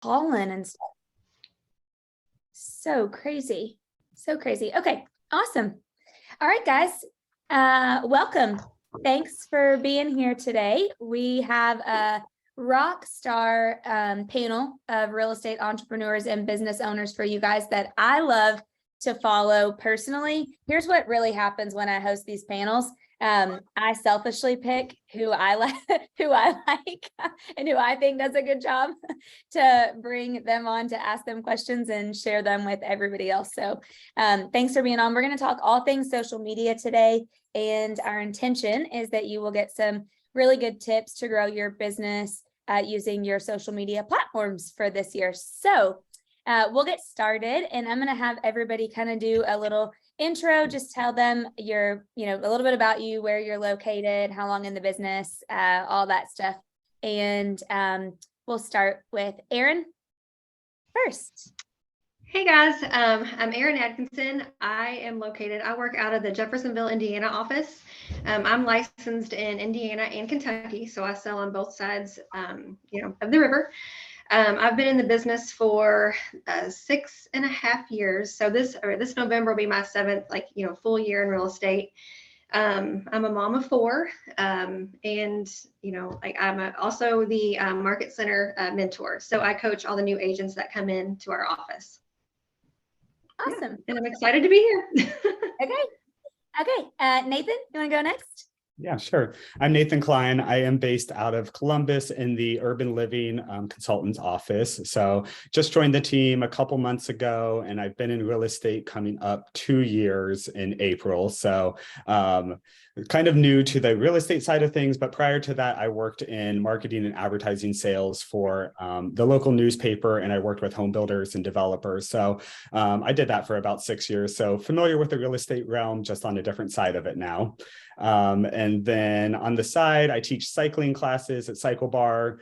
pollen and stuff. So crazy. So crazy. Okay, awesome. All right, guys. Welcome. Thanks for being here today. We have a rock star panel of real estate entrepreneurs and business owners for you guys that I love to follow personally. Here's what really happens when I host these panels. I selfishly pick who I like, and who I think does a good job to bring them on to ask them questions and share them with everybody else. So thanks for being on. We're going to talk all things social media today. And our intention is that you will get some really good tips to grow your business using your social media platforms for this year. So we'll get started, and I'm going to have everybody kind of do a little intro, just tell them a little bit about you, where you're located, how long in the business, all that stuff. And we'll start with Erin first. Hey guys, I'm Erin Atkinson. I work out of the Jeffersonville, Indiana office. I'm licensed in Indiana and Kentucky, so I sell on both sides, of the river. I've been in the business for 6.5 years. So this November will be my 7th, full year in real estate. I'm a mom of 4, and I'm also the market center mentor. So I coach all the new agents that come into our office. Awesome. Yeah, and I'm excited to be here. Okay. Nathan, you want to go next? Yeah, sure. I'm Nathan Klein. I am based out of Columbus in the Urban Living Consultants office. So just joined the team a couple months ago, and I've been in real estate coming up 2 years in April. So kind of new to the real estate side of things, but prior to that, I worked in marketing and advertising sales for the local newspaper, and I worked with home builders and developers. So I did that for about 6 years. So familiar with the real estate realm, just on a different side of it now. And then on the side, I teach cycling classes at Cycle Bar,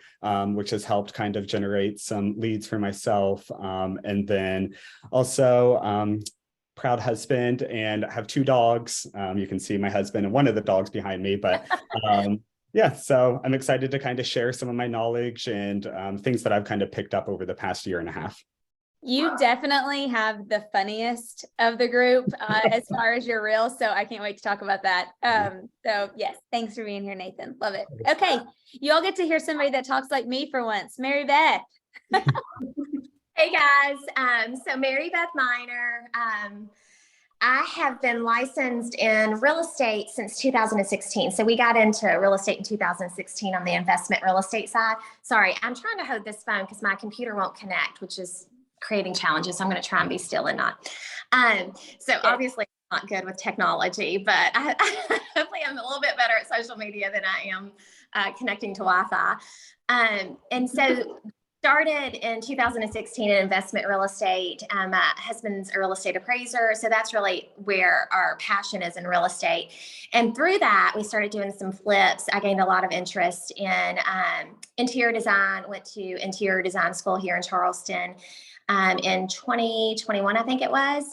which has helped kind of generate some leads for myself. And then also proud husband, and have 2 dogs. You can see my husband and one of the dogs behind me, but yeah, so I'm excited to kind of share some of my knowledge and things that I've kind of picked up over the past 1.5 years. You definitely have the funniest of the group as far as your reels, so I can't wait to talk about that. So yes, thanks for being here, Nathan. Love it. Okay, you all get to hear somebody that talks like me for once. Mary Beth. Hey guys, so Mary Beth Miner. I have been licensed in real estate since 2016. So we got into real estate in 2016 on the investment real estate side. Sorry, I'm trying to hold this phone because my computer won't connect, which is creating challenges. So I'm going to try and be still and not. So obviously I'm not good with technology, but hopefully I'm a little bit better at social media than I am connecting to Wi-Fi. And so started in 2016 in investment real estate. My husband's a real estate appraiser. So that's really where our passion is in real estate. And through that, we started doing some flips. I gained a lot of interest in interior design, went to interior design school here in Charleston in 2021, I think it was.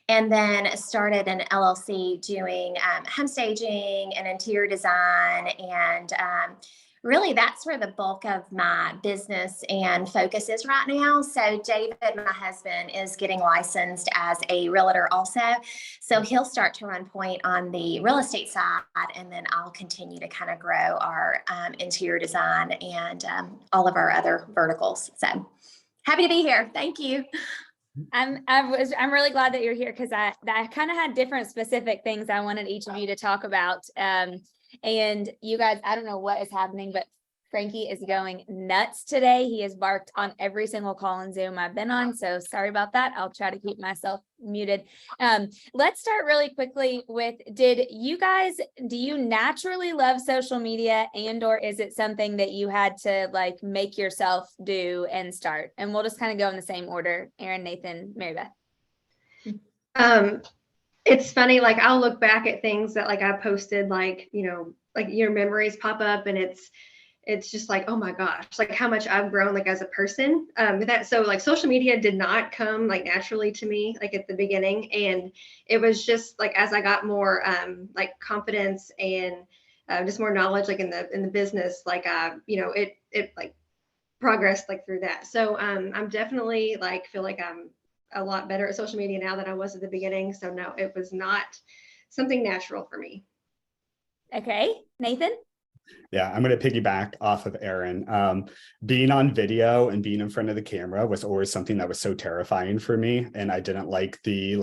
And then started an LLC doing home staging and interior design. And really, that's where the bulk of my business and focus is right now. So David, my husband, is getting licensed as a realtor also. So he'll start to run point on the real estate side, and then I'll continue to kind of grow our interior design and all of our other verticals. So happy to be here. Thank you. I'm really glad that you're here, because I kind of had different specific things I wanted each of you to talk about. And you guys, I don't know what is happening, but Frankie is going nuts today. He has barked on every single call in Zoom I've been on. So sorry about that. I'll try to keep myself muted. Let's start really quickly with, do you naturally love social media, or is it something that you had to like make yourself do and start? And we'll just kind of go in the same order. Erin, Nathan, Mary Beth. It's funny, like I'll look back at things that like I posted, like your memories pop up, and it's just like, oh my gosh, like how much I've grown like as a person. So like social media did not come like naturally to me like at the beginning, and it was just like as I got more like confidence and just more knowledge like in the business, like it like progressed like through that. So I'm definitely like feel like I'm a lot better at social media now than I was at the beginning. So no, it was not something natural for me. Okay, Nathan? Yeah, I'm going to piggyback off of Erin. Being on video and being in front of the camera was always something that was so terrifying for me, and I didn't like the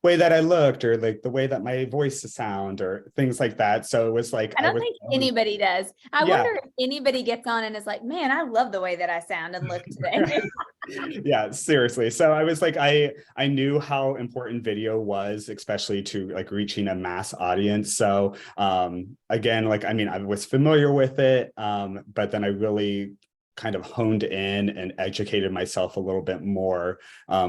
way that I looked or like the way that my voice sound or things like that. So it was like I don't think anybody does. I Yeah. wonder if anybody gets on and is like, man, I love the way that I sound and look today. Yeah, seriously. So I was like, I knew how important video was, especially to like reaching a mass audience. So again, like, I mean, I was familiar with it, but then I really kind of honed in and educated myself a little bit more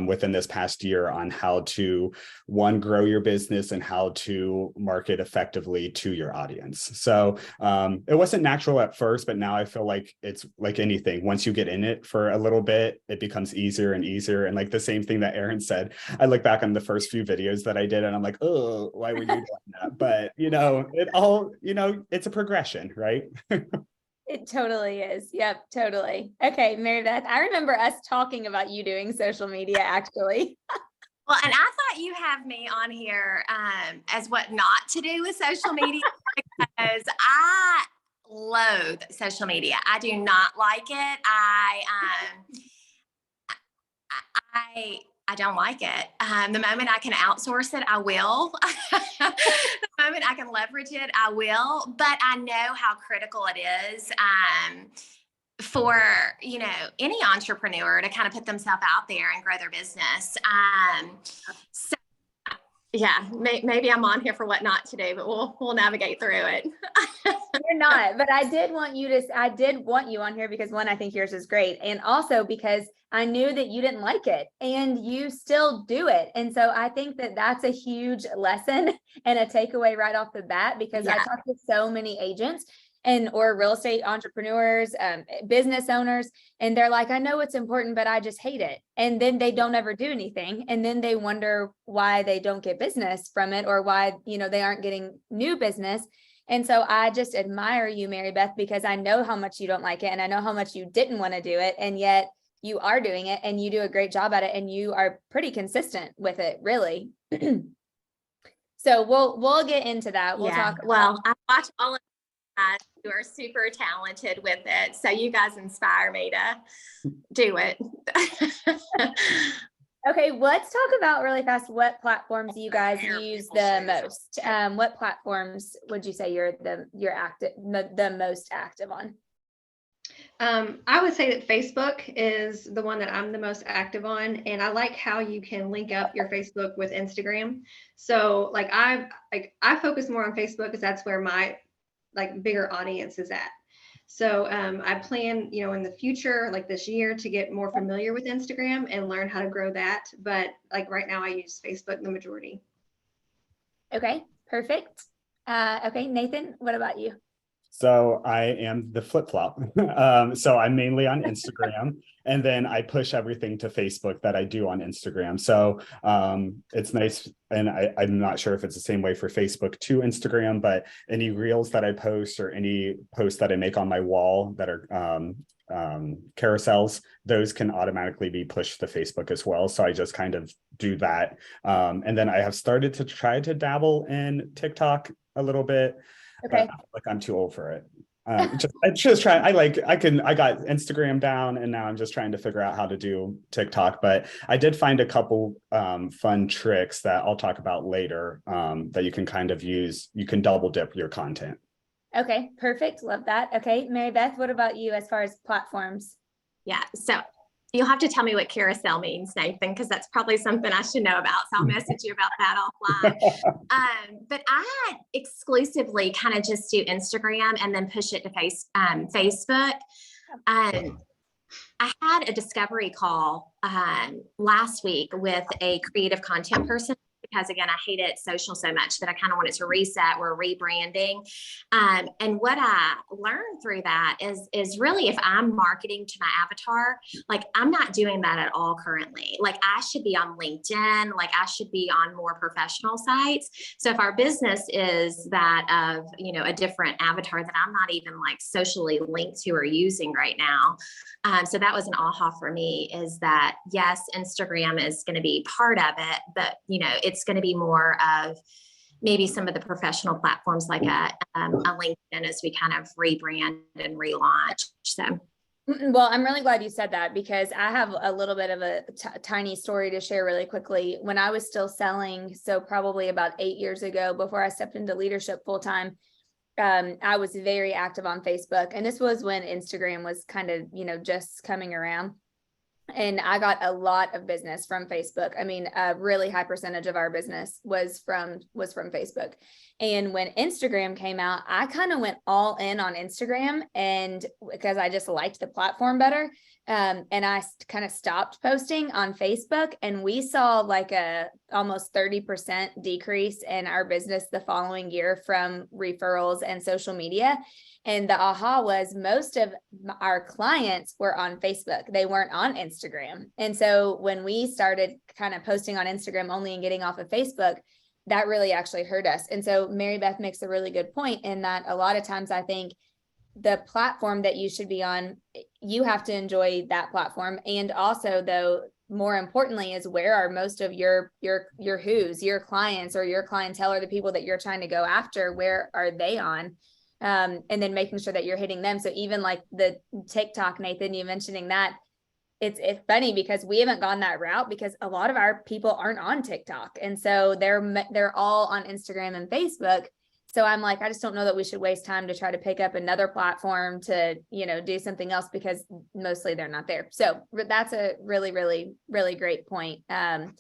within this past year on how to, one, grow your business and how to market effectively to your audience. So it wasn't natural at first, but now I feel like it's like anything. Once you get in it for a little bit, it becomes easier and easier. And like the same thing that Erin said, I look back on the first few videos that I did and I'm like, oh, why were you doing that? But it all, it's a progression, right? It totally is. Yep, totally. Okay, Mary Beth, I remember us talking about you doing social media actually. Well, and I thought you have me on here as what not to do with social media because I loathe social media. I do not like it. I don't like it. The moment I can outsource it, I will. The moment I can leverage it, I will. But I know how critical it is for any entrepreneur to kind of put themselves out there and grow their business. So yeah, maybe I'm on here for what not to do, but we'll navigate through it. You're not, but I did want you on here because one, I think yours is great. And also because I knew that you didn't like it and you still do it. And so I think that that's a huge lesson and a takeaway right off the bat, because I talk to so many agents or real estate entrepreneurs, business owners, and they're like, I know it's important, but I just hate it. And then they don't ever do anything. And then they wonder why they don't get business from it or why, they aren't getting new business. And so I just admire you, Mary Beth, because I know how much you don't like it and I know how much you didn't want to do it. And yet you are doing it and you do a great job at it and you are pretty consistent with it, really. So we'll get into that. We'll talk. Well, I watch all of you guys who are super talented with it. So you guys inspire me to do it. Okay, let's talk about really fast what platforms you guys use the most. What platforms would you say you're the most active on? I would say that Facebook is the one that I'm the most active on, and I like how you can link up your Facebook with Instagram. So like I focus more on Facebook because that's where my bigger audience is at. So I plan, in the future, like this year, to get more familiar with Instagram and learn how to grow that. But like right now I use Facebook the majority. Okay, perfect. Okay, Nathan, what about you? So I am the flip-flop. So I'm mainly on Instagram and then I push everything to Facebook that I do on Instagram. So it's nice. And I'm not sure if it's the same way for Facebook to Instagram, but any reels that I post or any posts that I make on my wall that are carousels, those can automatically be pushed to Facebook as well. So I just kind of do that. And then I have started to try to dabble in TikTok a little bit. Okay. Like I'm too old for it. I just try. I got Instagram down and now I'm just trying to figure out how to do TikTok, but I did find a couple fun tricks that I'll talk about later that you can kind of use. You can double dip your content. Okay, perfect. Love that. Okay, Mary Beth, what about you as far as platforms? Yeah, so you'll have to tell me what carousel means, Nathan, because that's probably something I should know about. So I'll message you about that offline. But I exclusively kind of just do Instagram and then push it to Facebook. I had a discovery call last week with a creative content person because again, I hated social so much that I kind of wanted to reset. We're rebranding. And what I learned through that is really, if I'm marketing to my avatar, like I'm not doing that at all currently. Like I should be on LinkedIn, like I should be on more professional sites. So if our business is that of, a different avatar that I'm not even like socially linked to or using right now. So that was an aha for me, is that yes, Instagram is going to be part of it, but it's going to be more of maybe some of the professional platforms like a LinkedIn as we kind of rebrand and relaunch. So. Well, I'm really glad you said that, because I have a little bit of a tiny story to share really quickly. When I was still selling, so probably about 8 years ago, before I stepped into leadership full time, I was very active on Facebook. And this was when Instagram was kind of, just coming around. And I got a lot of business from Facebook. I mean, a really high percentage of our business was from Facebook. And when Instagram came out, I kind of went all in on Instagram, and because I just liked the platform better. And I kind of stopped posting on Facebook, and we saw like a almost 30% decrease in our business the following year from referrals and social media. And the aha was most of our clients were on Facebook. They weren't on Instagram. And so when we started kind of posting on Instagram only and getting off of Facebook, that really actually hurt us. And so Mary Beth makes a really good point in that a lot of times I think the platform that you should be on, you have to enjoy that platform. And also, though, more importantly, is where are most of your clients or your clientele, or the people that you're trying to go after, where are they on? And then making sure that you're hitting them. So even like the TikTok, Nathan, you mentioning that, it's funny because we haven't gone that route, because a lot of our people aren't on TikTok. And so they're all on Instagram and Facebook. So I'm like, I just don't know that we should waste time to try to pick up another platform to, do something else, because mostly they're not there. So that's a really, really, really great point. Hilda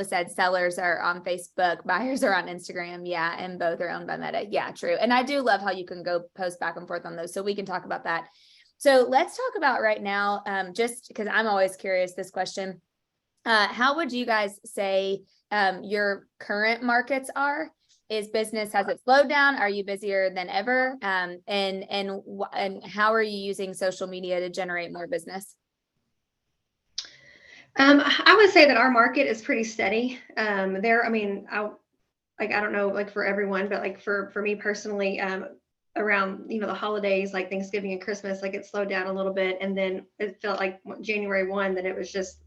said sellers are on Facebook, buyers are on Instagram. Yeah. And both are owned by Meta. Yeah, true. And I do love how you can go post back and forth on those. So we can talk about that. So let's talk about right now, just because I'm always curious this question. How would you guys say your current markets are? Has it slowed down? Are you busier than ever? And how are you using social media to generate more business? I would say that our market is pretty steady. I don't know, like for everyone, but like for me personally, around, the holidays, like Thanksgiving and Christmas, like it slowed down a little bit. And then it felt like January 1, that it was just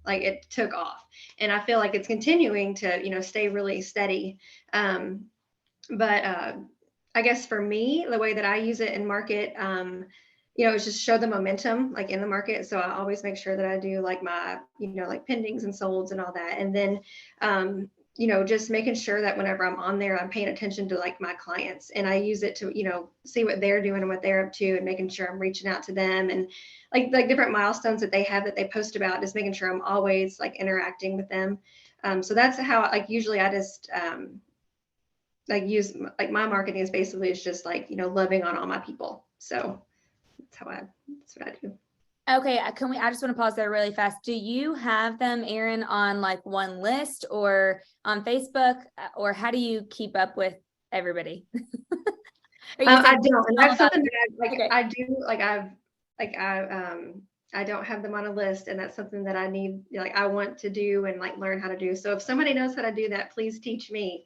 like it took off. And I feel like it's continuing to, stay really steady. But I guess for me, the way that I use it in market, is just show the momentum like in the market. So I always make sure that I do like my, like pendings and solds and all that. And then, just making sure that whenever I'm on there, I'm paying attention to like my clients, and I use it to, see what they're doing and what they're up to, and making sure I'm reaching out to them, and like different milestones that they have that they post about, just making sure I'm always like interacting with them. So that's how, like, usually I just, like use, like my marketing is basically, it's just like, loving on all my people. So that's what I do. Okay, I just want to pause there really fast. Do you have them, Aaron, on like one list or on Facebook, or how do you keep up with everybody? I don't, and that's something that Okay. I do. I don't have them on a list, and that's something that I need, like I want to do and like learn how to do. So if somebody knows how to do that, please teach me.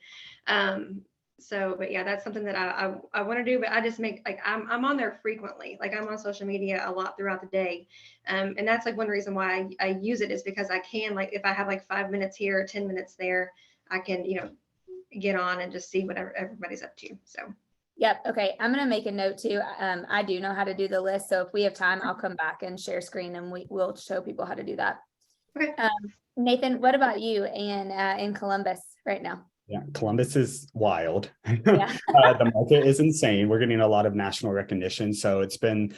But yeah, that's something that I want to do, but I just make, like, I'm on there frequently. Like I'm on social media a lot throughout the day. And that's like one reason why I use it, is because I can, like, if I have like 5 minutes here or 10 minutes there, I can, get on and just see whatever everybody's up to. So. Yep. Okay. I'm going to make a note too. I do know how to do the list. So if we have time, I'll come back and share screen, and we'll show people how to do that. Okay. Nathan, what about you and in Columbus right now? Yeah, Columbus is wild. Yeah. The market is insane. We're getting a lot of national recognition. So it's been,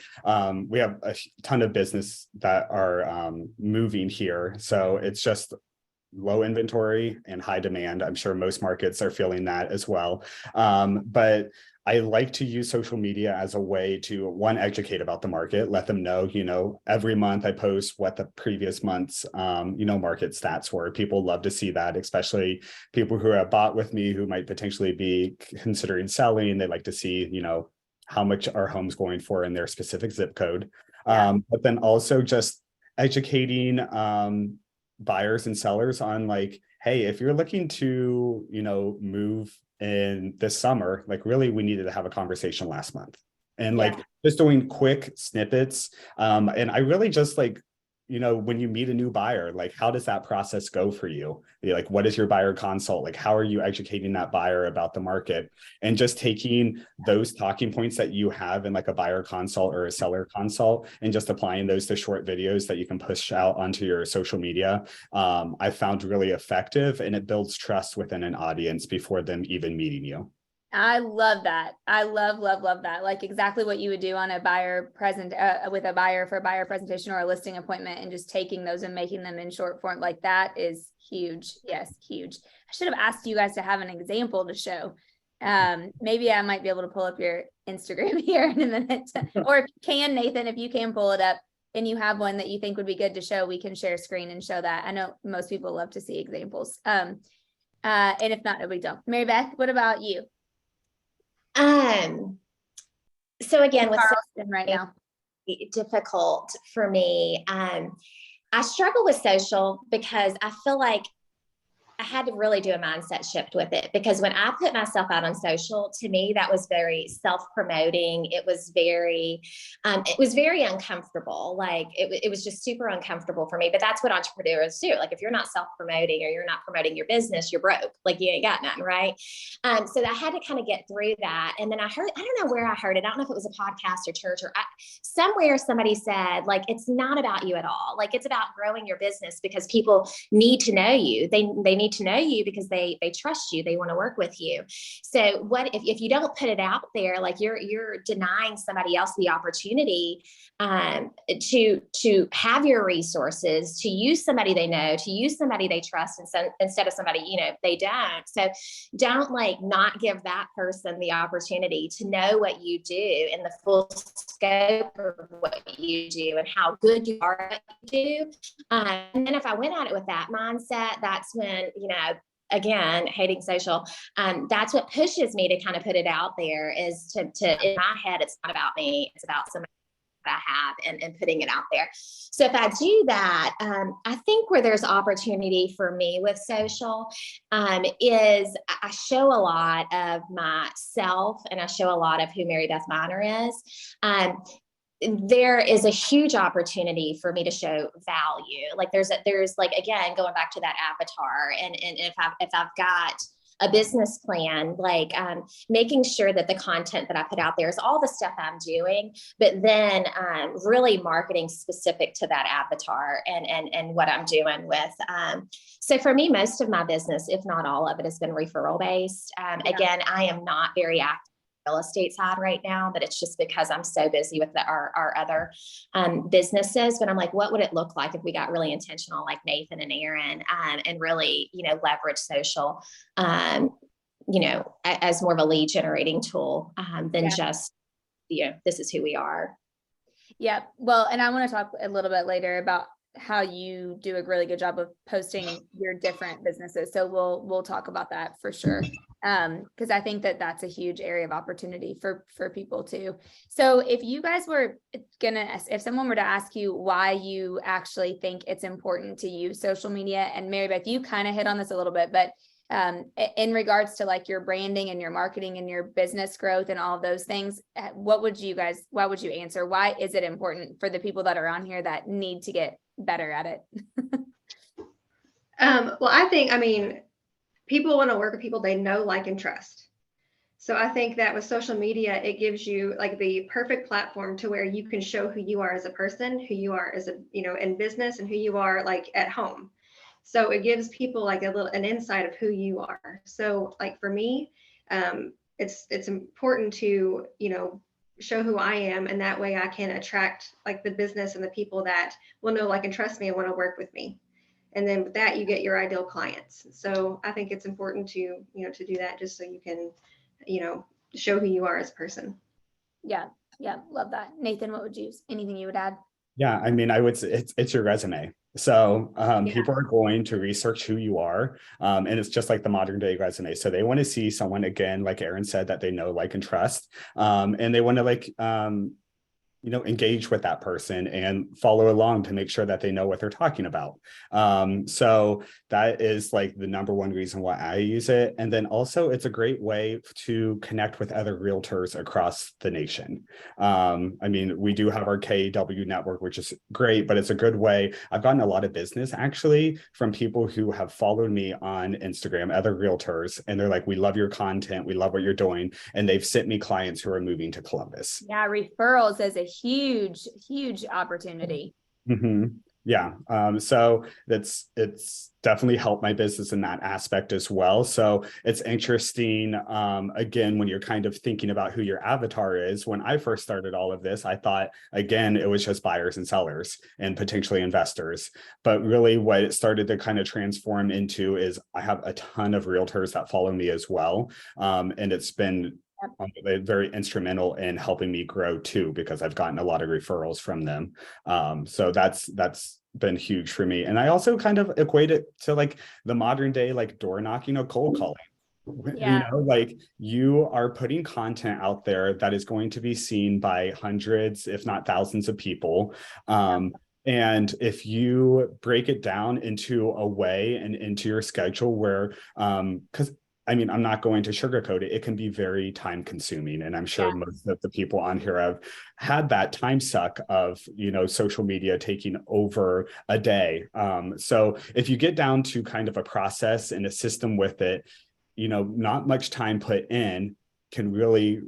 we have a ton of business that are moving here. So it's just low inventory and high demand. I'm sure most markets are feeling that as well. But I like to use social media as a way to, one, educate about the market, let them know, every month I post what the previous month's, market stats were. People love to see that, especially people who have bought with me who might potentially be considering selling. They like to see, how much our home's going for in their specific zip code. Yeah. But then also just educating buyers and sellers on like, hey, if you're looking to, move in this summer, like really, we needed to have a conversation last month. And like just doing quick snippets. And I really just like, when you meet a new buyer, like how does that process go for you? Like, what is your buyer consult? Like, how are you educating that buyer about the market? And just taking those talking points that you have in like a buyer consult or a seller consult and just applying those to short videos that you can push out onto your social media, I found really effective, and it builds trust within an audience before them even meeting you. I love that. I love that. Like exactly what you would do on a buyer present with a buyer for a buyer presentation or a listing appointment, and just taking those and making them in short form. Like that is huge. Yes, huge. I should have asked you guys to have an example to show. Maybe I might be able to pull up your Instagram here in a minute, or Nathan, if you can pull it up and you have one that you think would be good to show, we can share screen and show that. I know most people love to see examples. And if not, we don't. Mary Beth, what about you? So again, with Charleston right now, difficult for me. I struggle with social because I feel like I had to really do a mindset shift with it, because when I put myself out on social, to me, that was very self-promoting. It was very uncomfortable. Like it was just super uncomfortable for me, but that's what entrepreneurs do. Like if you're not self-promoting or you're not promoting your business, you're broke. Like you ain't got nothing, right? So I had to kind of get through that. And then I don't know where I heard it. I don't know if it was a podcast or church or somewhere somebody said, like, it's not about you at all. Like it's about growing your business, because people need to know you. They need to know you because they trust you. They want to work with you. So what if you don't put it out there, like you're denying somebody else the opportunity to have your resources, to use somebody they know, to use somebody they trust, instead of somebody, they don't. So don't not give that person the opportunity to know what you do and the full scope of what you do and how good you are at what you do. And then if I went at it with that mindset, that's when, again, hating social, that's what pushes me to kind of put it out there, is to in my head, it's not about me, it's about somebody that I have, and putting it out there. So if I do that, I think where there's opportunity for me with social is I show a lot of myself, and I show a lot of who Mary Beth Miner is. There is a huge opportunity for me to show value. Like there's like, again, going back to that avatar, and if I've got a business plan, like making sure that the content that I put out there is all the stuff I'm doing, but then really marketing specific to that avatar and what I'm doing with. So for me, most of my business, if not all of it, has been referral based. Again, I am not very active real estate side right now, but it's just because I'm so busy with our other businesses. But I'm like, what would it look like if we got really intentional, like Nathan and Aaron, and really, leverage social, as more of a lead generating tool than just, this is who we are. Yeah. Well, and I want to talk a little bit later about how you do a really good job of posting your different businesses. So we'll talk about that for sure. Because I think that's a huge area of opportunity for people too. So if you guys were if someone were to ask you why you actually think it's important to use social media, and Mary Beth, you kind of hit on this a little bit, but in regards to like your branding and your marketing and your business growth and all of those things, why would you answer? Why is it important for the people that are on here that need to get better at it? Well, I mean, people want to work with people they know, like, and trust. So I think that with social media, it gives you like the perfect platform to where you can show who you are as a person, who you are as a, in business, and who you are like at home. So it gives people like an insight of who you are. So like for me, it's important to, show who I am. And that way I can attract like the business and the people that will know, like, and trust me and want to work with me. And then with that, you get your ideal clients. So I think it's important to, to do that, just so you can, show who you are as a person. Yeah. Love that. Nathan, anything you would add? Yeah, I mean, I would say it's your resume. So Yeah. people are going to research who you are. And it's just like the modern day resume. So they want to see someone, again, like Aaron said, that they know, like, and trust. And they want to engage with that person and follow along to make sure that they know what they're talking about. So that is like the number one reason why I use it. And then also it's a great way to connect with other realtors across the nation. I mean, we do have our KW network, which is great, but it's a good way. I've gotten a lot of business actually from people who have followed me on Instagram, other realtors, and they're like, we love your content, we love what you're doing. And they've sent me clients who are moving to Columbus. Yeah, referrals is a huge opportunity. Mm-hmm. Yeah. So it's definitely helped my business in that aspect as well. So it's interesting. Again, when you're kind of thinking about who your avatar is, when I first started all of this, I thought, again, it was just buyers and sellers and potentially investors. But really what it started to kind of transform into is I have a ton of realtors that follow me as well. And it's been very instrumental in helping me grow too, because I've gotten a lot of referrals from them. So that's been huge for me. And I also kind of equate it to like the modern day, like door knocking or cold calling. Yeah. Like you are putting content out there that is going to be seen by hundreds, if not thousands of people. And if you break it down into a way and into your schedule where, because I mean, I'm not going to sugarcoat it. It can be very time consuming. And I'm sure most of the people on here have had that time suck of, social media taking over a day. So if you get down to kind of a process and a system with it, not much time put in can really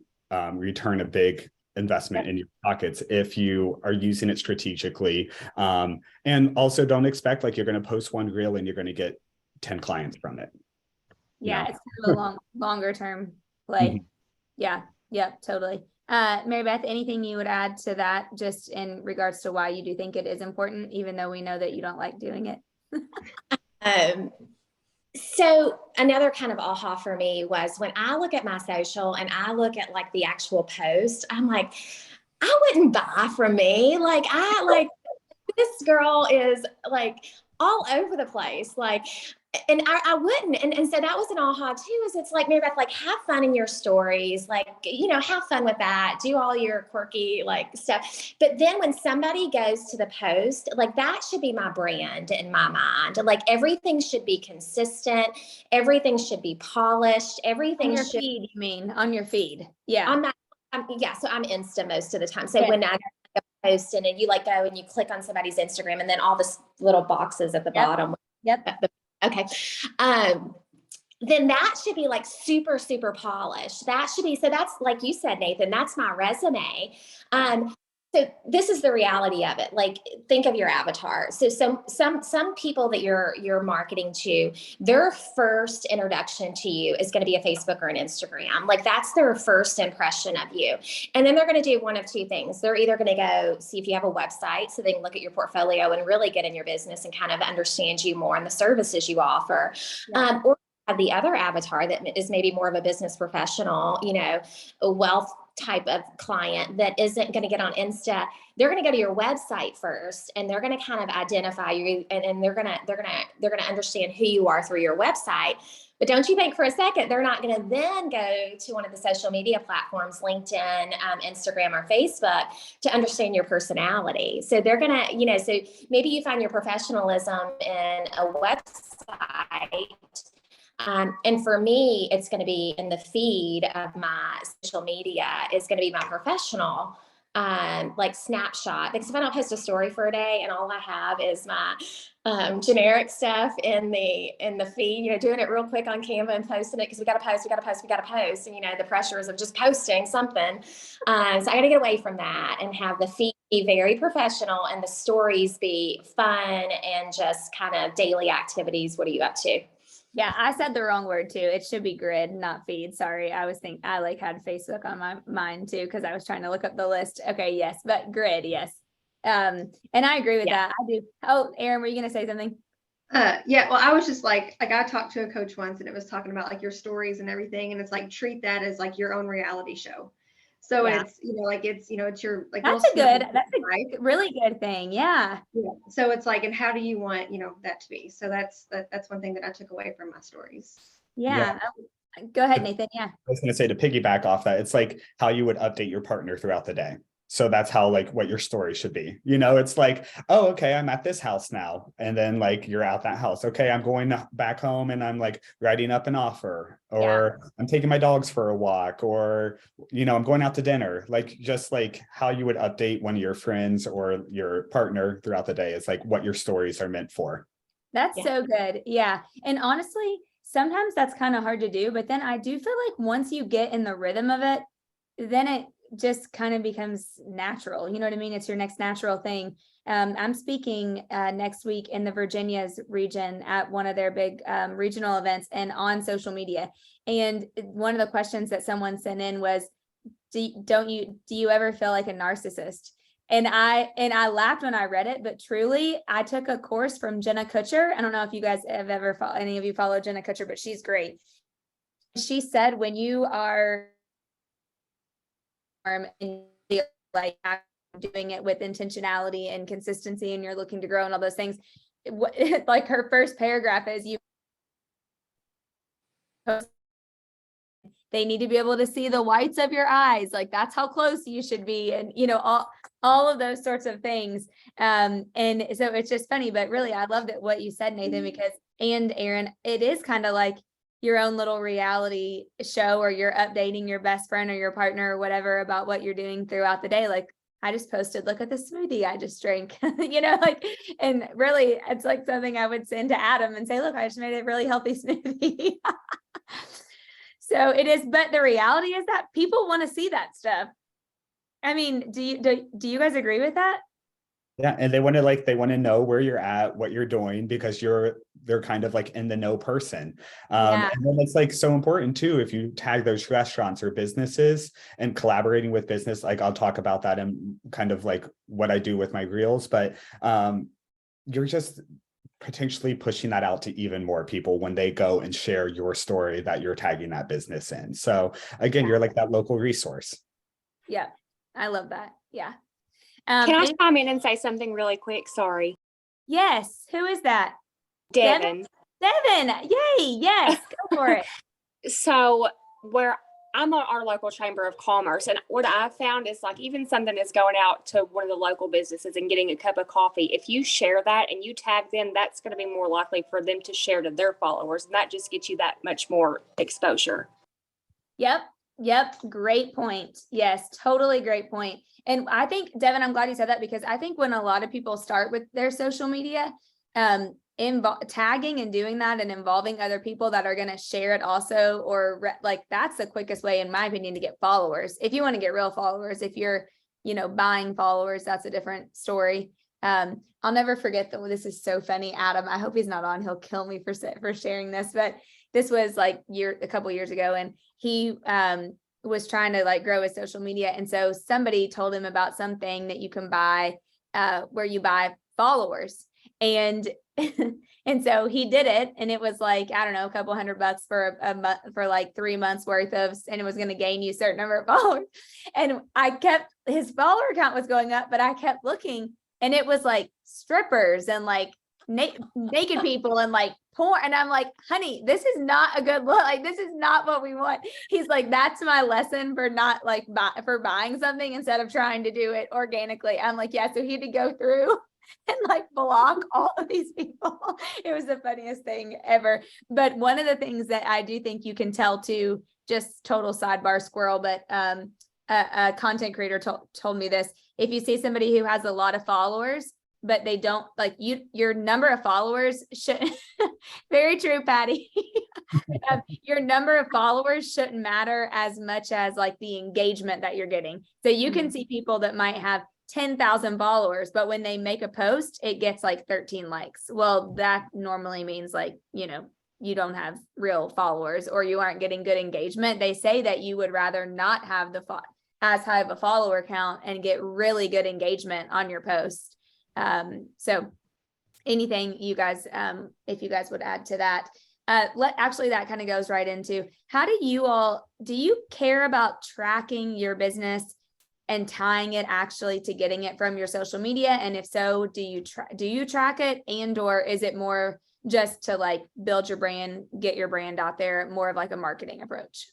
return a big investment in your pockets if you are using it strategically. And also don't expect like you're going to post one reel and you're going to get 10 clients from it. Yeah, it's kind of a longer term play. Mm-hmm. Yeah, totally. Mary Beth, anything you would add to that just in regards to why you do think it is important, even though we know that you don't like doing it? So another kind of aha for me was when I look at my social and I look at like the actual post, I'm like, I wouldn't buy from me. Like this girl is like all over the place. Like, and I wouldn't. And so that was an aha too, is it's like, Mary Beth, like have fun in your stories, like, have fun with that, do all your quirky like stuff. But then when somebody goes to the post, like that should be my brand in my mind. Like everything should be consistent. Everything should be polished. Everything on your feed, you mean on your feed. Yeah. So I'm Insta most of the time. So when I post and you like go and you click on somebody's Instagram and then all this little boxes at the bottom. Okay. Then that should be like super, super polished. That should be, so that's like you said, Nathan, that's my resume. So this is the reality of it. Like, think of your avatar. So some people that you're marketing to, their first introduction to you is going to be a Facebook or an Instagram. Like that's their first impression of you. And then they're going to do one of two things. They're either going to go see if you have a website so they can look at your portfolio and really get in your business and kind of understand you more and the services you offer. Or have the other avatar that is maybe more of a business professional, a wealth type of client that isn't going to get on Insta. They're going to go to your website first and they're going to kind of identify you and they're going to understand who you are through your website. But don't you think for a second, they're not going to then go to one of the social media platforms, LinkedIn, Instagram, or Facebook to understand your personality. So they're going to, so maybe you find your professionalism in a website. And for me, it's going to be in the feed of my social media is going to be my professional, like snapshot, because if I don't post a story for a day and all I have is my generic stuff in the feed, doing it real quick on Canva and posting it because we got to post. And, the pressures of just posting something. So I got to get away from that and have the feed be very professional and the stories be fun and just kind of daily activities. What are you up to? Yeah, I said the wrong word too. It should be grid, not feed. Sorry. I had Facebook on my mind too, because I was trying to look up the list. Okay, yes, but grid, yes. And I agree with that. I do. Oh, Aaron, were you going to say something? Yeah, well, I was just like I talked to a coach once and it was talking about like your stories and everything. And it's like, treat that as like your own reality show. So Yeah. it's, like, it's your like That's little snippet that's of life. a really good thing. Yeah. Yeah. So it's like, and how do you want, that to be? So that's one thing that I took away from my stories. Yeah. Go ahead, Nathan. Yeah. I was going to say, to piggyback off that, it's like how you would update your partner throughout the day. So that's how, like, what your story should be. It's like, oh, okay, I'm at this house now. And then like you're at that house. Okay, I'm going back home and I'm like writing up an offer, or I'm taking my dogs for a walk, or, I'm going out to dinner. Like, just like how you would update one of your friends or your partner throughout the day is like what your stories are meant for. That's so good. Yeah. And honestly, sometimes that's kind of hard to do, but then I do feel like once you get in the rhythm of it, then it just kind of becomes natural. You know what I mean? It's your next natural thing. I'm speaking next week in the Virginia's region at one of their big regional events and on social media. And one of the questions that someone sent in was, do you ever feel like a narcissist? And I laughed when I read it, but truly, I took a course from Jenna Kutcher. I don't know if you guys have ever any of you follow Jenna Kutcher, but she's great. She said, when you are and like doing it with intentionality and consistency, and you're looking to grow and all those things, like her first paragraph is, they need to be able to see the whites of your eyes. Like, that's how close you should be. And, all of those sorts of things. And so it's just funny, but really, I loved it, what you said, Nathan, because, and Aaron, it is kind of like your own little reality show, or you're updating your best friend or your partner or whatever about what you're doing throughout the day. Like, I just posted, look at the smoothie I just drank, like, and really it's like something I would send to Adam and say, look, I just made a really healthy smoothie. So it is, but the reality is that people want to see that stuff. I mean, do you guys agree with that? Yeah, and they want to know where you're at, what you're doing, because they're kind of like in the know person. And then it's like so important too, if you tag those restaurants or businesses and collaborating with business, like I'll talk about that in kind of like what I do with my reels, but you're just potentially pushing that out to even more people when they go and share your story that you're tagging that business in. So again, you're like that local resource. Yeah, I love that. Yeah. Can I chime in and say something really quick? Sorry. Yes. Who is that? Devin. Devin. Yay. Yes. Go for it. So where I'm on our local chamber of commerce, and what I found is, like, even something that's going out to one of the local businesses and getting a cup of coffee, if you share that and you tag them, that's going to be more likely for them to share to their followers. And that just gets you that much more exposure. Yep. Great point. Yes, totally great point. And I think, Devin, I'm glad you said that, because I think when a lot of people start with their social media, tagging and doing that and involving other people that are going to share it also, or like, that's the quickest way, in my opinion, to get followers. If you want to get real followers, if you're, buying followers, that's a different story. I'll never forget that. This is so funny. Adam, I hope he's not on. He'll kill me for sharing this, but this was like a couple years ago, and he was trying to like grow his social media. And so somebody told him about something that you can buy where you buy followers. And and so he did it, and it was like, I don't know, a couple $100 for a month, for like 3 months worth of, and it was going to gain you a certain number of followers. And his follower count was going up, but I kept looking, and it was like strippers and like naked people and like porn. And I'm like, honey, this is not a good look. Like, this is not what we want. He's like, that's my lesson for not like for buying something instead of trying to do it organically. I'm like, yeah. So he had to go through and like block all of these people. It was the funniest thing ever. But one of the things that I do think you can tell too, just total sidebar squirrel, but a content creator told me this. If you see somebody who has a lot of followers, but they don't like your number of followers should very true, Patty. Your number of followers shouldn't matter as much as like the engagement that you're getting. So you can see people that might have 10,000 followers, but when they make a post, it gets like 13 likes. Well, that normally means like, you don't have real followers, or you aren't getting good engagement. They say that you would rather not have as high of a follower count and get really good engagement on your post. So anything you guys, if you guys would add to that. Actually, that kind of goes right into, how do you care about tracking your business and tying it actually to getting it from your social media? And if so, do you track it, and or is it more just to like build your brand, get your brand out there, more of like a marketing approach?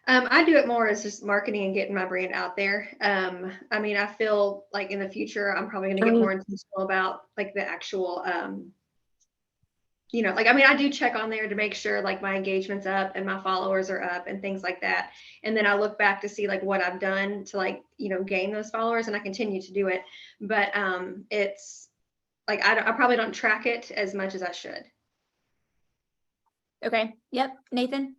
I do it more as just marketing and getting my brand out there. I mean, I feel like in the future, I'm probably going to get more intentional about like the actual, like, I mean, I do check on there to make sure like my engagement's up and my followers are up and things like that. And then I look back to see like what I've done to like, gain those followers, and I continue to do it. But it's like, I probably don't track it as much as I should. Okay. Yep. Nathan?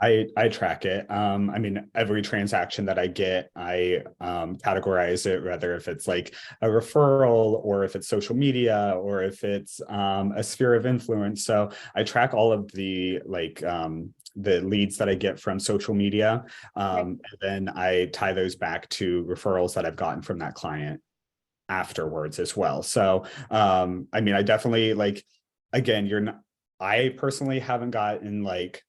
I track it. I mean, every transaction that I get, I categorize it, whether if it's like a referral or if it's social media or if it's a sphere of influence. So I track all of the the leads that I get from social media. And then I tie those back to referrals that I've gotten from that client afterwards as well. So I mean, I definitely again, I personally haven't gotten like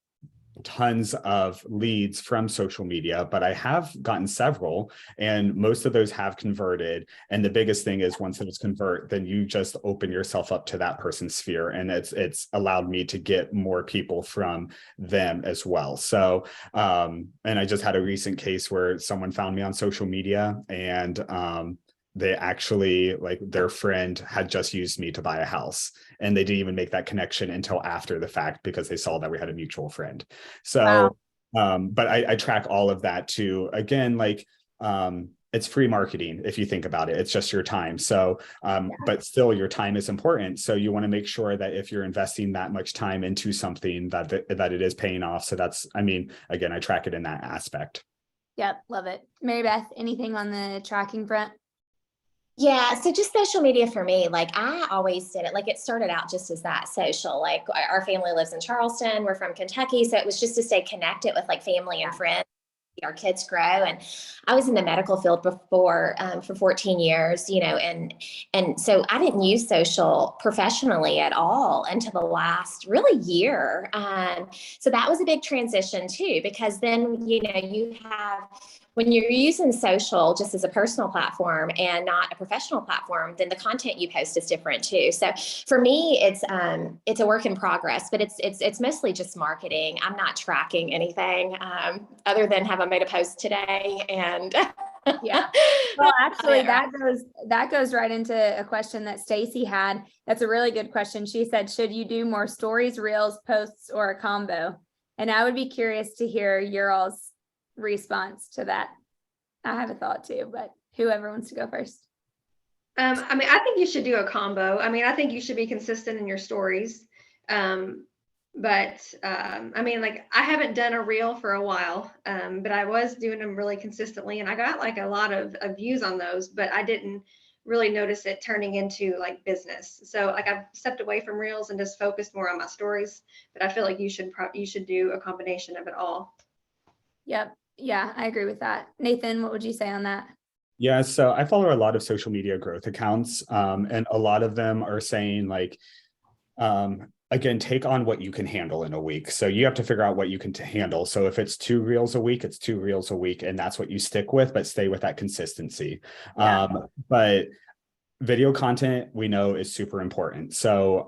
tons of leads from social media, but I have gotten several, and most of those have converted. And the biggest thing is, once those convert, then you just open yourself up to that person's sphere, and it's allowed me to get more people from them as well. So and I just had a recent case where someone found me on social media, and they actually, like, their friend had just used me to buy a house, and they didn't even make that connection until after the fact because they saw that we had a mutual friend. So but I track all of that too. Again, it's free marketing if you think about it. It's just your time. So but still, your time is important, so you want to make sure that if you're investing that much time into something, that it is paying off. So that's, I mean, again, I track it in that aspect. Yep, love it. Mary Beth, anything on the tracking front? Yeah, so just social media for me, like I always did it. Like it started out just as that social, like our family lives in Charleston, we're from Kentucky. So it was just to stay connected with like family and friends, our kids grow. And I was in the medical field before for 14 years, and so I didn't use social professionally at all until the last really year. So that was a big transition too, because then, you have, when you're using social just as a personal platform and not a professional platform, then the content you post is different too. So for me, it's a work in progress, but it's mostly just marketing. I'm not tracking anything other than have I made a post today, and yeah. Well, actually, that goes right into a question that Stacy had. That's a really good question. She said, should you do more stories, reels, posts, or a combo? And I would be curious to hear your all's response to that. I have a thought too, but whoever wants to go first. I mean, I think you should do a combo. I mean, I think you should be consistent in your stories. But I mean, like, I haven't done a reel for a while, but I was doing them really consistently, and I got like a lot of views on those, but I didn't really notice it turning into like business. So like I've stepped away from reels and just focused more on my stories, but I feel like you should do a combination of it all. Yep. Yeah, I agree with that. Nathan, what would you say on that? Yeah, so I follow a lot of social media growth accounts, and a lot of them are saying like, again, take on what you can handle in a week. So you have to figure out what you can handle. So if it's 2 reels a week, it's 2 reels a week, and that's what you stick with, but stay with that consistency. Yeah. But video content, we know, is super important. So